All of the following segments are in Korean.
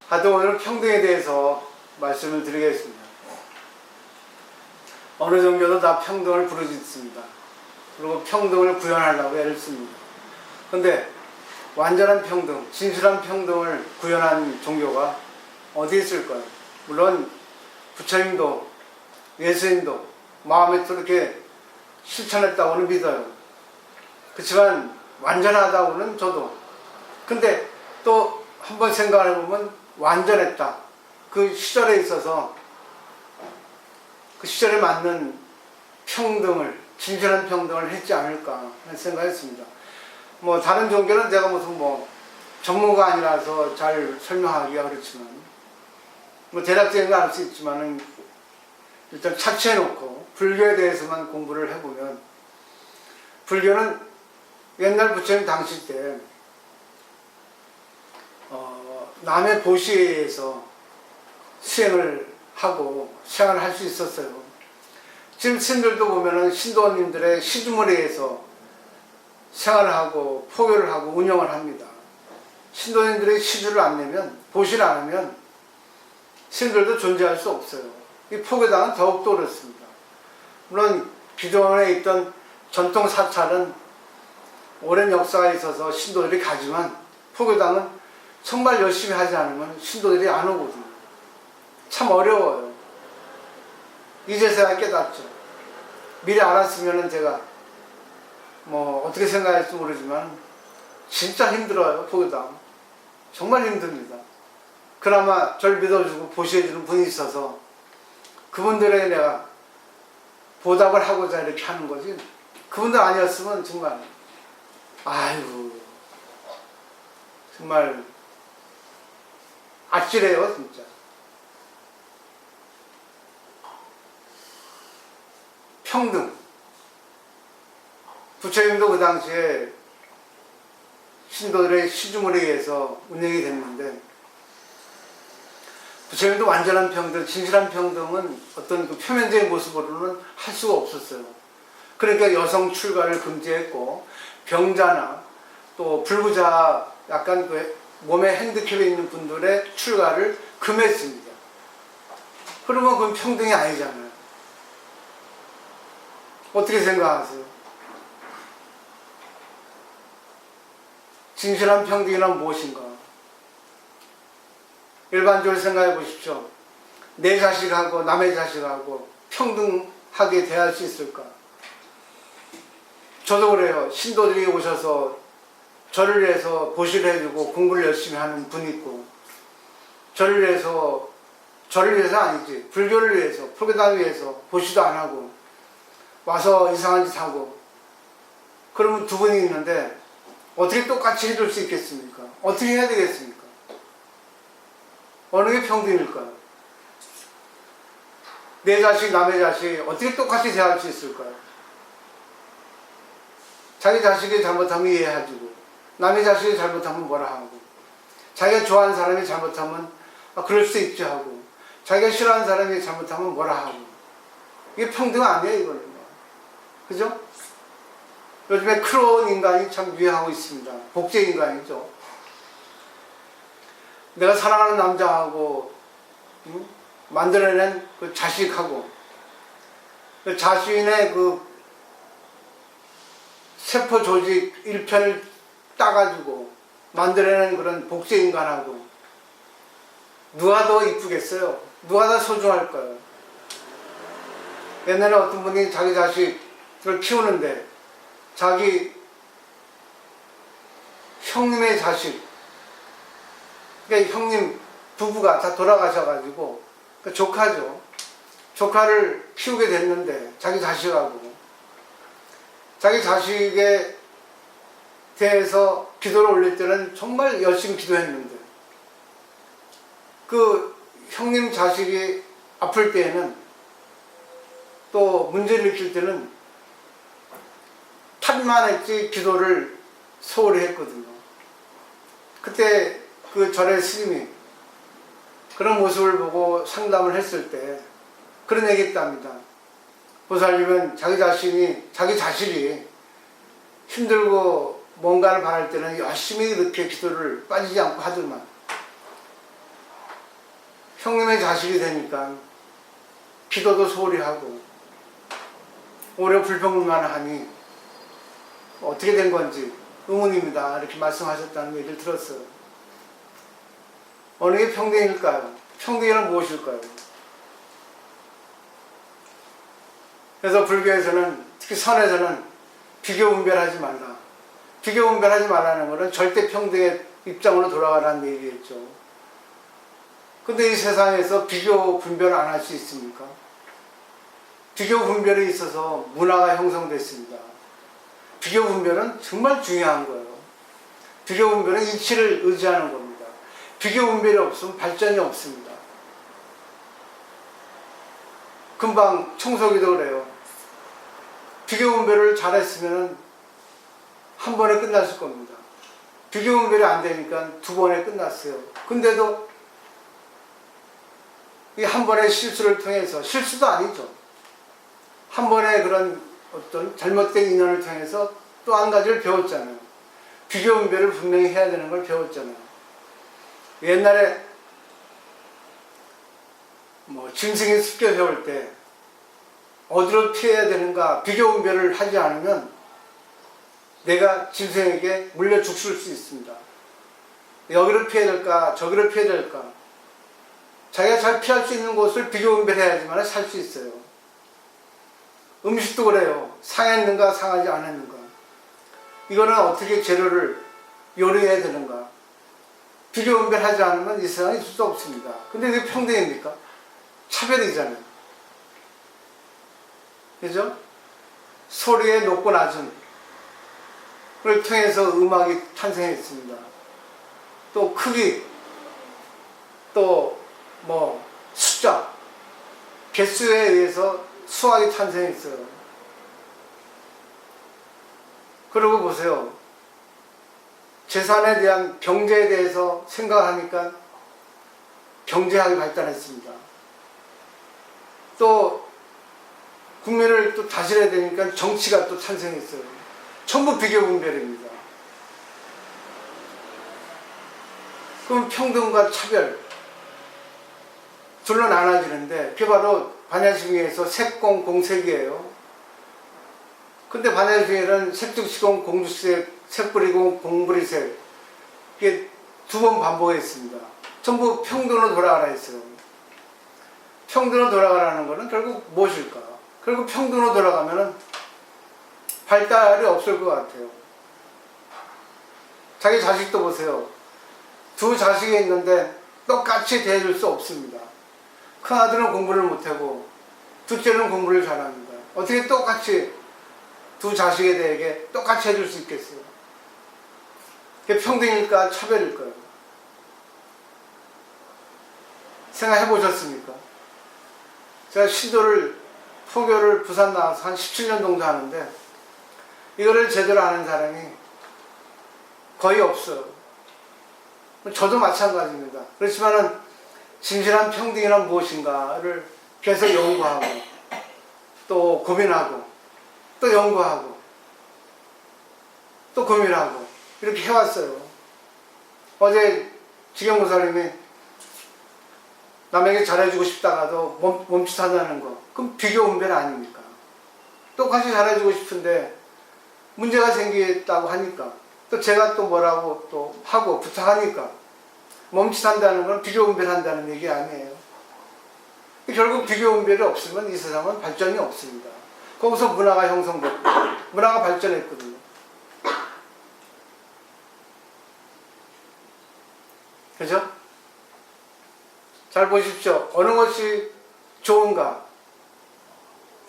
하여튼 오늘 평등에 대해서 말씀을 드리겠습니다. 어느 종교도 다 평등을 부르짖습니다. 그리고 평등을 구현하려고 애를 씁니다. 근데 완전한 평등, 진실한 평등을 구현한 종교가 어디 있을까요? 물론 부처님도 예수님도 마음에 그렇게 실천했다고는 믿어요. 그렇지만 완전하다고는 저도. 근데 또 한번 생각을 해보면 완전했다. 그 시절에 있어서 그 시절에 맞는 평등을, 진실한 평등을 했지 않을까 생각했습니다. 뭐 다른 종교는 제가 무슨 전문가 아니라서 잘 설명하기가 그렇지만 뭐 대략적인 건 알 수 있지만은 일단 차치해놓고 불교에 대해서만 공부를 해보면, 불교는 옛날 부처님 당시 때 남의 보시에 의해서 수행을 하고 생활을 할 수 있었어요. 지금 스님들도 보면은 신도님들의 시주물에 의해서 생활을 하고 포교를 하고 운영을 합니다. 신도님들의 시주를 안 내면, 보시를 안 하면 스님들도 존재할 수 없어요. 이 포교당은 더욱더 그렇습니다. 물론 기존에 있던 전통 사찰은 오랜 역사가 있어서 신도들이 가지만 포교당은 정말 열심히 하지 않으면 신도들이 안 오거든요. 참 어려워요. 이제서야 깨닫죠. 미리 알았으면 제가 어떻게 생각할지 모르지만 진짜 힘들어요. 포교당 정말 힘듭니다. 그나마 저를 믿어주고 보시해주는 분이 있어서 그분들에게 내가 보답을 하고자 이렇게 하는 거지, 그분들 아니었으면 정말 정말 아찔해요 진짜. 평등, 부처님도 그 당시에 신도들의 시주물에 의해서 운영이 됐는데, 부처님도 완전한 평등, 진실한 평등은 어떤 그 표면적인 모습으로는 할 수가 없었어요. 그러니까 여성 출가를 금지했고, 병자나 또 불구자, 약간 그 몸에 핸디캡이 있는 분들의 출가를 금했습니다. 그러면 그건 평등이 아니잖아요. 어떻게 생각하세요? 진실한 평등이란 무엇인가? 일반적으로 생각해 보십시오. 내 자식하고 남의 자식하고 평등하게 대할 수 있을까? 저도 그래요. 신도들이 오셔서 저를 위해서 보시를 해주고 공부를 열심히 하는 분이 있고, 저를 위해서 아니지, 불교를 위해서, 포교당을 위해서 보시도 안 하고 와서 이상한 짓 하고, 그러면 두 분이 있는데 어떻게 똑같이 해줄 수 있겠습니까? 어떻게 해야 되겠습니까? 어느 게 평등일까요? 내 자식, 남의 자식 어떻게 똑같이 대할 수 있을까요? 자기 자식이 잘못하면 이해해주고, 남의 자식이 잘못하면 뭐라 하고, 자기가 좋아하는 사람이 잘못하면 그럴 수 있지 하고, 자기가 싫어하는 사람이 잘못하면 뭐라 하고. 이게 평등 아니에요, 이거는. 그죠? 요즘에 크로운 인간이 참 유행하고 있습니다. 복제 인간이죠. 내가 사랑하는 남자하고 만들어낸 그 자식하고, 그 자신의 그 세포 조직 1편을 따가지고 만들어낸 그런 복제 인간하고 누가 더 이쁘겠어요? 누가 더 소중할까요? 옛날에 어떤 분이 자기 자식을 키우는데 자기 형님의 자식, 그러니까 형님 부부가 다 돌아가셔가지고, 그 조카죠. 조카를 키우게 됐는데 자기 자식하고, 자기 자식에 대해서 기도를 올릴 때는 정말 열심히 기도했는데, 그 형님 자식이 아플 때에는, 또 문제를 일으킬 때는 탓만 했지 기도를 소홀히 했거든요. 그때 그 절의 스님이 그런 모습을 보고 상담을 했을 때 그런 얘기 했답니다. 보살님은 자기 자식이 힘들고 뭔가를 바랄 때는 열심히 이렇게 기도를 빠지지 않고 하더만, 형님의 자식이 되니까 기도도 소홀히 하고 오히려 불평만 하니 어떻게 된 건지 의문입니다. 이렇게 말씀하셨다는 얘기를 들었어요. 어느 게 평등일까요? 평등이란 무엇일까요? 그래서 불교에서는, 특히 선에서는 비교분별하지 말라. 비교분별하지 말라는 것은 절대 평등의 입장으로 돌아가라는 얘기겠죠. 근데 이 세상에서 비교분별을 안 할 수 있습니까? 비교분별이 있어서 문화가 형성됐습니다. 비교분별은 정말 중요한 거예요. 비교분별은 이치를 의지하는 겁니다. 비교분별이 없으면 발전이 없습니다. 금방 청소기도 그래요. 비교분별을 잘했으면 한 번에 끝났을 겁니다. 비교분별이 안 되니까 두 번에 끝났어요. 근데도 이 한 번의 실수를 통해서, 실수도 아니죠. 한 번의 그런 어떤 잘못된 인연을 통해서 또 한 가지를 배웠잖아요. 비교분별을 분명히 해야 되는 걸 배웠잖아요. 옛날에 짐승이 습격 해올 때 어디로 피해야 되는가 비교분별을 하지 않으면 내가 짐승에게 물려 죽을 수 있습니다. 여기를 피해야 될까 저기를 피해야 될까, 자기가 잘 피할 수 있는 곳을 비교분별해야지만 살 수 있어요. 음식도 그래요. 상했는가 상하지 않았는가, 이거는 어떻게 재료를 요리해야 되는가 비교분별하지 않으면 이 세상에 있을 수 없습니다. 근데 이게 평등입니까? 차별이잖아요. 그죠? 소리의 높고 낮음을 통해서 음악이 탄생했습니다. 또 크기, 또 숫자, 개수에 의해서 수학이 탄생했어요. 그러고 보세요. 재산에 대한 경제에 대해서 생각하니까 경제학이 발달했습니다. 또 국민을 또 다스려야 되니까 정치가 또 탄생했어요. 전부 비교분별입니다. 그럼 평등과 차별 둘로 나눠지는데 그게 바로 반야심경에서 색공 공색이에요. 근데 반야심경에는 색즉시공 공주색, 색불이공 공불이색, 이게 두 번 반복했습니다. 전부 평등으로 돌아가라 했어요. 평등으로 돌아가라는 것은 결국 무엇일까? 결국 평등으로 돌아가면은 발달이 없을 것 같아요. 자기 자식도 보세요. 두 자식이 있는데 똑같이 대해줄 수 없습니다. 큰아들은 공부를 못하고 둘째는 공부를 잘합니다. 어떻게 똑같이 두 자식에 대해 똑같이 해줄 수 있겠어요? 그게 평등일까 차별일까요? 생각해 보셨습니까? 제가 포교를 부산 나와서 한 17년 정도 하는데 이거를 제대로 아는 사람이 거의 없어요. 저도 마찬가지입니다. 그렇지만은 진실한 평등이란 무엇인가를 계속 연구하고 또 고민하고 또 연구하고 또 고민하고 이렇게 해왔어요. 어제 지경무사님이 남에게 잘해주고 싶다가도 멈칫한다는 거, 그럼 비교분별 아닙니까? 똑같이 잘해주고 싶은데 문제가 생기겠다고 하니까 또 제가 또 뭐라고 또 하고 부탁하니까 멈칫한다는 건 비교분별한다는 얘기 아니에요. 결국 비교분별이 없으면 이 세상은 발전이 없습니다. 거기서 문화가 형성됐고 문화가 발전했거든요. 그죠? 잘 보십시오. 어느 것이 좋은가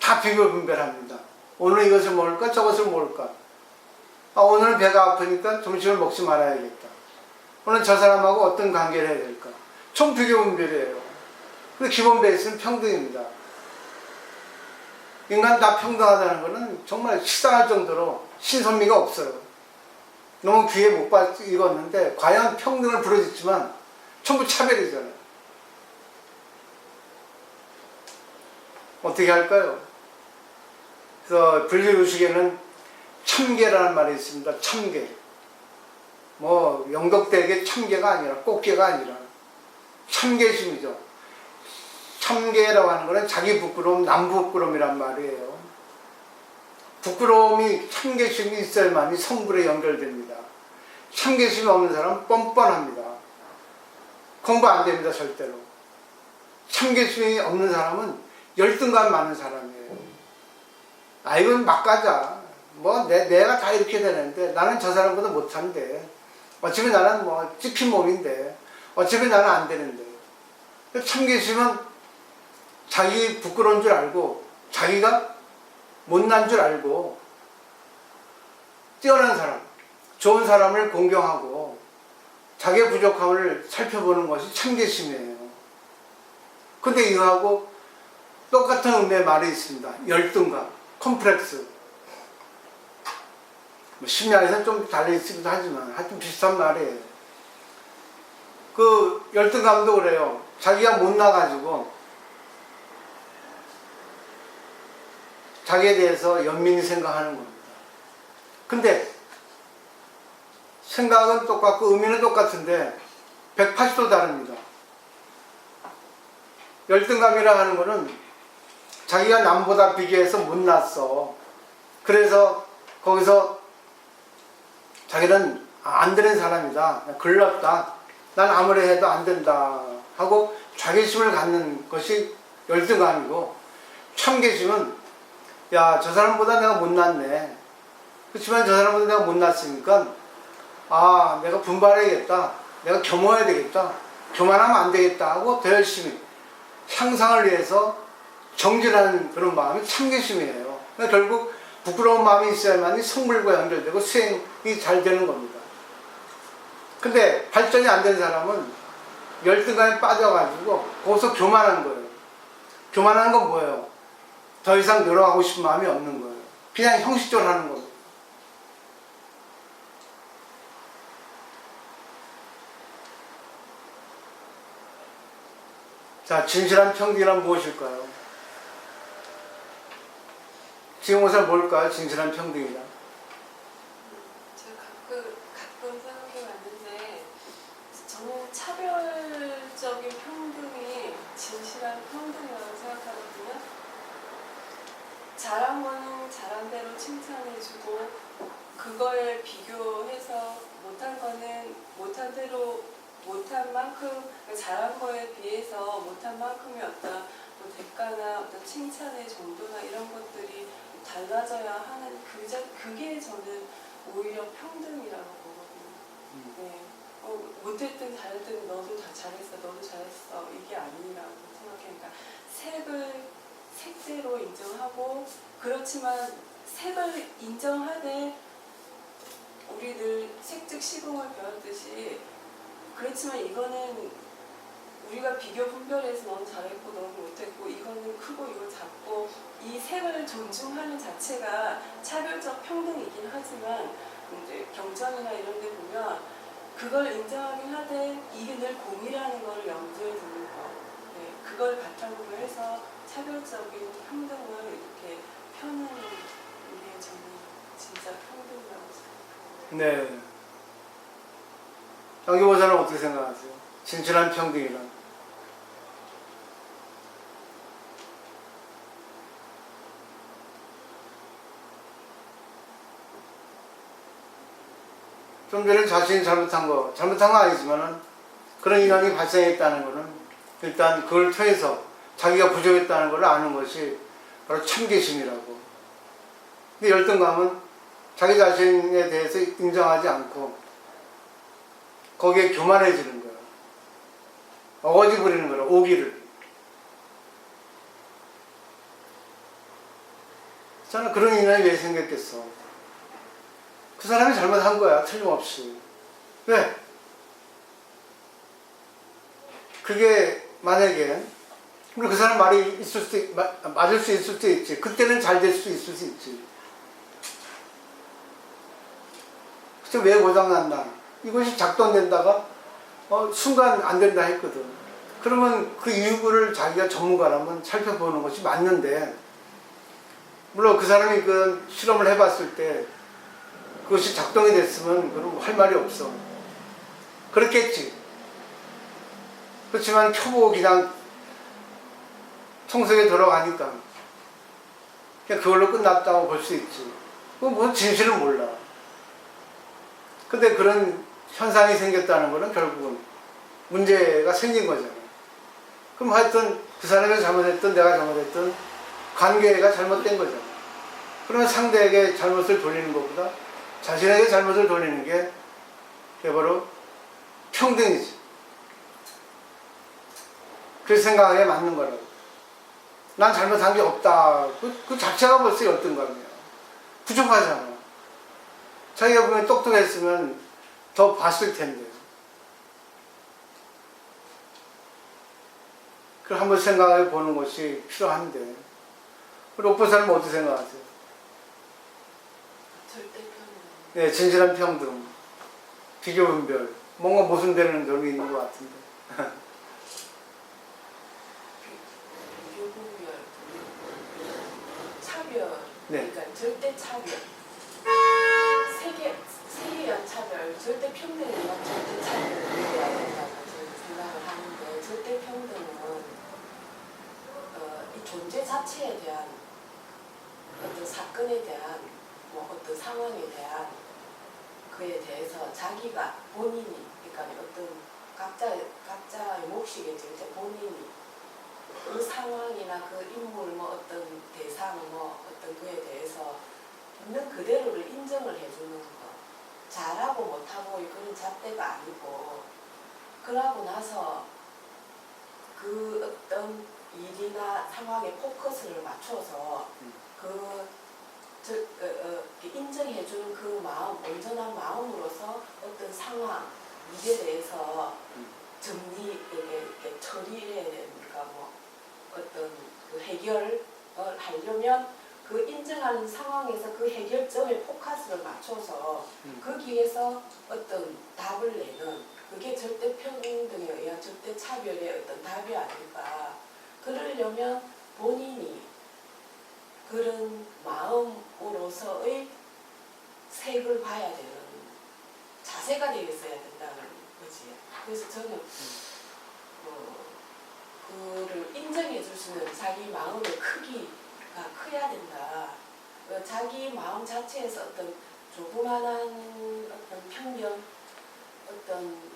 다 비교분별합니다. 오늘 이것을 먹을까 저것을 먹을까, 오늘 배가 아프니까 점심을 먹지 말아야겠다, 오늘 저 사람하고 어떤 관계를 해야 될까, 총 비교분별이에요. 근데 기본 베이스는 평등입니다. 인간 다 평등하다는 것은 정말 식상할 정도로 신선미가 없어요. 너무 귀에 못 익었는데 과연 평등을 부르짖지만 전부 차별이잖아요. 어떻게 할까요? 그래서 불교의식에는 참개라는 말이 있습니다. 참개. 영덕대게 참개가 아니라 꽃게가 아니라 참개심이죠. 참계라고 하는 거는 자기 부끄러움, 남 부끄러움이란 말이에요. 부끄러움이 참계심이 있어야만이 성불에 연결됩니다. 참계심이 없는 사람은 뻔뻔합니다. 공부 안 됩니다, 절대로. 참계심이 없는 사람은 열등감 많은 사람이에요. 아, 이건 막 가자. 뭐, 내가 다 이렇게 되는데, 나는 저 사람보다 못한데, 어차피 나는 뭐, 찍힌 몸인데, 어차피 나는 안 되는데. 참계심은 자기 부끄러운 줄 알고, 자기가 못난 줄 알고, 뛰어난 사람, 좋은 사람을 공경하고, 자기의 부족함을 살펴보는 것이 참계심이에요. 근데 이거하고 똑같은 의미의 말이 있습니다. 열등감, 컴플렉스. 뭐 심리학에서는 좀 달라있기도 하지만 하여튼 비슷한 말이에요. 그 열등감도 그래요. 자기가 못나가지고 자기에 대해서 연민히 생각하는 겁니다. 근데 생각은 똑같고 의미는 똑같은데 180도 다릅니다. 열등감이라 하는 거는 자기가 남보다 비교해서 못났어. 그래서 거기서 자기는 안 되는 사람이다. 글렀다. 난 아무리 해도 안 된다. 하고 자괴심을 갖는 것이 열등감이고, 참계심은 야, 저 사람보다 내가 못났네. 그렇지만 저 사람보다 내가 못났으니까 아, 내가 분발해야겠다. 내가 겸허해야 되겠다. 교만하면 안 되겠다 하고 더 열심히 향상을 위해서 정진하는 그런 마음이 참계심이에요. 그러니까 결국 부끄러운 마음이 있어야만이 성불과 연결되고 수행이 잘 되는 겁니다. 근데 발전이 안 된 사람은 열등감에 빠져가지고 거기서 교만한 거예요. 교만한 건 뭐예요? 더 이상 노력하고 싶은 마음이 없는 거예요. 그냥 형식적으로 하는 겁니다. 자, 진실한 평등이란 무엇일까요? 지금 우선 뭘까요? 진실한 평등이란? 제가 가끔 생각해 봤는데, 저는 차별적인 평등이 진실한 평등이라고 생각하거든요. 잘한 거는 잘한 대로 칭찬해주고, 그거에 비교해서 못한 거는 못한 대로, 못한 만큼, 잘한 거에 비해서 못한 만큼의 어떤 뭐 대가나 어떤 칭찬의 정도나 이런 것들이 달라져야 하는 그게 저는 오히려 평등이라고 보거든요. 네. 못했든 잘했든 너도 다 잘했어, 너도 잘했어, 이게 아니라고 생각해. 그러니까 색대로 인정하고, 그렇지만 색을 인정하되 우리 늘 색즉 시공을 배웠듯이, 그렇지만 이거는 우리가 비교 분별해서 너무 잘했고 너무 못했고, 이거는 크고 이건 작고, 이 색을 존중하는 자체가 차별적 평등이긴 하지만, 이제 경전이나 이런 데 보면 그걸 인정하긴 하되 이게 늘 공이라는 걸 염두에 두는 거, 네, 그걸 바탕으로 해서 차별적인 평등을 이렇게 펴는 게 저는 진짜 평등이라고 생각합니다. 네. 장교보사는 어떻게 생각하세요? 진실한 평등이란? 좀 전에 자신이 잘못한 건 아니지만은 그런 인연이 발생했다는 것은 일단 그걸 통해서 자기가 부족했다는 걸 아는 것이 바로 참계심이라고. 근데 열등감은 자기 자신에 대해서 인정하지 않고 거기에 교만해지는 거야. 어거지 부리는 거야, 오기를. 저는 그런 인연이 왜 생겼겠어? 그 사람이 잘못한 거야, 틀림없이. 왜? 그게 만약에 그 사람 말이 있을 수, 맞을 수 있을 수도 있지. 그때는 잘 될 수 있을 수 있지. 그래서 왜 고장났나? 이것이 작동된다가 순간 안 된다 했거든. 그러면 그 이유를 자기가 전문가라면 살펴보는 것이 맞는데, 물론 그 사람이 그 실험을 해봤을 때 그것이 작동이 됐으면 그럼 할 말이 없어. 그렇겠지. 그렇지만 켜보고 그냥 통속에 들어가니까 그냥 그걸로 끝났다고 볼 수 있지. 뭐 진실은 몰라. 근데 그런 현상이 생겼다는 거는 결국은 문제가 생긴 거잖아요. 그럼 하여튼 그 사람이 잘못했든 내가 잘못했든 관계가 잘못된 거잖아요. 그러면 상대에게 잘못을 돌리는 것보다 자신에게 잘못을 돌리는 게 바로 평등이지. 그 생각에 맞는 거라고. 난 잘못한 게 없다. 그 자체가 벌써 열등감이야. 부족하잖아. 자기가 보면 똑똑했으면 더 봤을 텐데. 그걸 한번 생각해 보는 것이 필요한데. 우리 옥보사님 어떻게 생각하세요? 절대 평등. 네, 진실한 평등, 비교 분별, 뭔가 모순되는 점이 있는 것 같은데. 비교 분별, 차별, 네. 그러니까 절대 차별, 세계연 차별, 절대 평등이면 절대 차별을 이루어야 된다고 저는 생각을 하는데, 절대 평등은 이 존재 자체에 대한 어떤 사건에 대한 어떤 상황에 대한 그에 대해서 자기가 본인이, 그러니까 어떤 각자의 몫이 겠을 때 본인이 그 상황이나 그 인물 어떤 대상 어떤 그에 대해서 있는 그대로를 인정을 해주는 거. 잘하고 못하고 그런 잣대가 아니고, 그러고 나서 그 어떤 일이나 상황에 포커스를 맞춰서 인정해주는 그 마음, 온전한 마음으로서 어떤 상황, 일에 대해서 처리해야 되니까 어떤 그 해결을 하려면 그 인정하는 상황에서 그 해결점에 포커스를 맞춰서 거기에서 어떤 답을 내는, 그게 절대 평등에 의한 절대 차별의 어떤 답이 아닐까. 그러려면 본인이 그런 마음으로서의 색을 봐야 되는 자세가 되어 있어야 된다는 거지. 그래서 저는 그를 인정해 줄 수 있는 자기 마음의 크기가 커야 된다. 자기 마음 자체에서 어떤 조그만한 어떤 편견, 어떤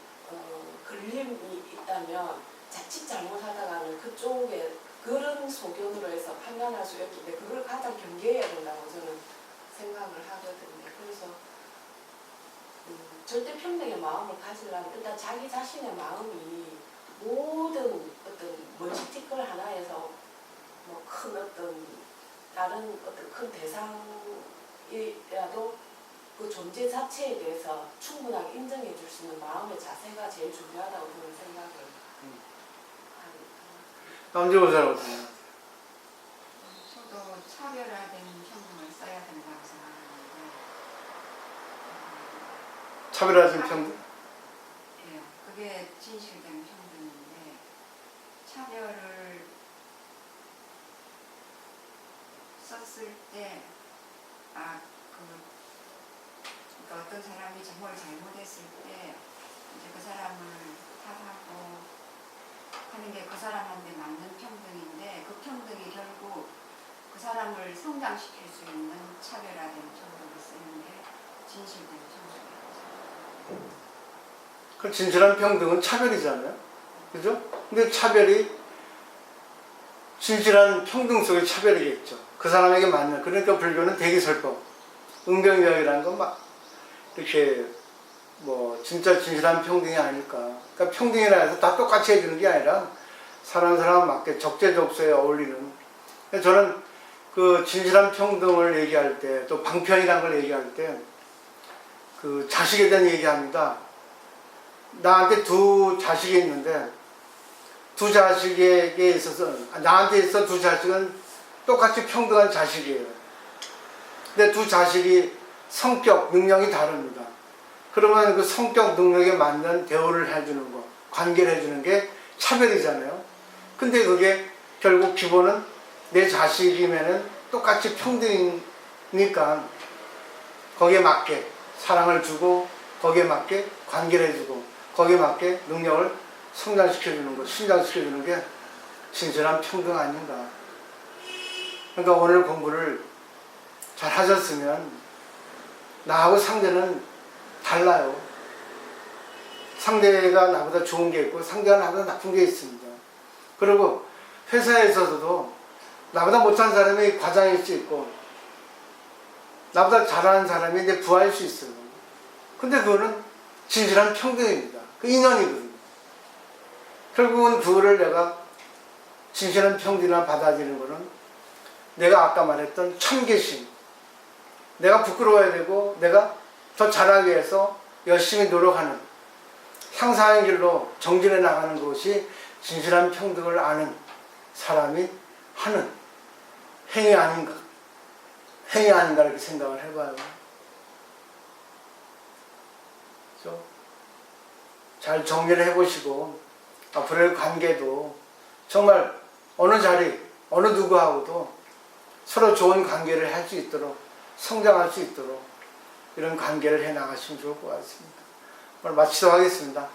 걸림이 있다면 자칫 잘못하다가는 그쪽에 그런 소견으로 해서 판단할 수 있는데, 그걸 가장 경계해야 된다고 저는 생각을 하거든요. 그래서 절대 평등의 마음을 가지려면 일단 자기 자신의 마음이 모든 어떤 멀티티클 하나에서 큰 어떤 다른 어떤 큰 대상이라도 그 존재 자체에 대해서 충분하게 인정해 줄 수 있는 마음의 자세가 제일 중요하다고 저는 생각을 합니다. 남재호 사람 어떻게 생각하세요? 저도 차별화된 평등을 써야 된다고 생각하는데, 차별화된 평등? 예, 그게 진실된 평등인데, 차별을 썼을 때, 그러니까 어떤 사람이 정말 잘못했을 때, 이제 그 사람을 탓하고 하는 게 그 사람한테 맞는 평등인데, 그 평등이 결국 그 사람을 성장시킬 수 있는 차별화된 평등을 쓰는 게 진실된 평등이라고 생각합니다. 그 진실한 평등은 차별이잖아요. 그죠? 근데 차별이 진실한 평등 속의 차별이겠죠. 그 사람에게 맞는. 그러니까 불교는 대기설법, 응병이라는 건 막 이렇게 진짜 진실한 평등이 아닐까. 그러니까 평등이라 해서 다 똑같이 해주는 게 아니라 사람 맞게 적재적소에 어울리는. 저는 그 진실한 평등을 얘기할 때, 또 방편이라는 걸 얘기할 때, 그 자식에 대한 얘기합니다. 나한테 두 자식이 있는데, 두 자식에게 있어서, 나한테 있어 두 자식은 똑같이 평등한 자식이에요. 근데 두 자식이 성격, 능력이 다릅니다. 그러면 그 성격, 능력에 맞는 대우를 해주는 거, 관계를 해주는 게 차별이잖아요. 근데 그게 결국 기본은 내 자식이면은 똑같이 평등이니까 거기에 맞게 사랑을 주고, 거기에 맞게 관계를 해주고, 거기에 맞게 능력을 성장시켜주는 것, 신장시켜주는 게 진실한 평등 아닌가. 그러니까 오늘 공부를 잘 하셨으면 나하고 상대는 달라요. 상대가 나보다 좋은 게 있고 상대가 나보다 나쁜 게 있습니다. 그리고 회사에서도 나보다 못한 사람이 과장일 수 있고 나보다 잘하는 사람이 내 부하일 수 있어요. 근데 그거는 진실한 평등입니다. 그 인연이거든요. 결국은 그거를 내가 진실한 평등이나 받아들이는 거는 내가 아까 말했던 청계심, 내가 부끄러워야 되고 내가 더 잘하기 위해서 열심히 노력하는 향상의 길로 정진해 나가는 것이 진실한 평등을 아는 사람이 하는 행위 아닌가, 행위 아닌가 이렇게 생각을 해봐요. 그렇죠? 잘 정리를 해보시고 앞으로의 관계도 정말 어느 자리, 어느 누구하고도 서로 좋은 관계를 할 수 있도록, 성장할 수 있도록 이런 관계를 해 나가시면 좋을 것 같습니다. 오늘 마치도록 하겠습니다.